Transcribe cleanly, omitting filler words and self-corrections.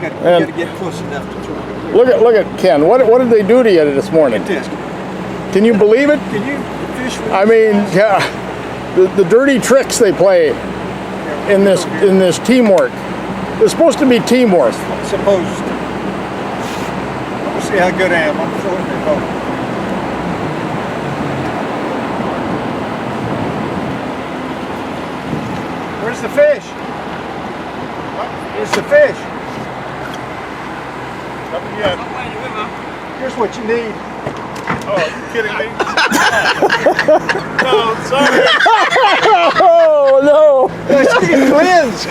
got to get close enough to throw it. Look at Ken. What did they do to you this morning? Test. Can you believe it? Can you fish with I mean, yeah, the dirty tricks they play in this teamwork. It's supposed to be teamwork. Supposed to. We'll see how good I am. I'm throwing the boat. Where's the fish? Where's the fish? Nothing yet. Here's what you need. Oh, are you kidding me? No, sorry. Oh no! Let's get cleansed.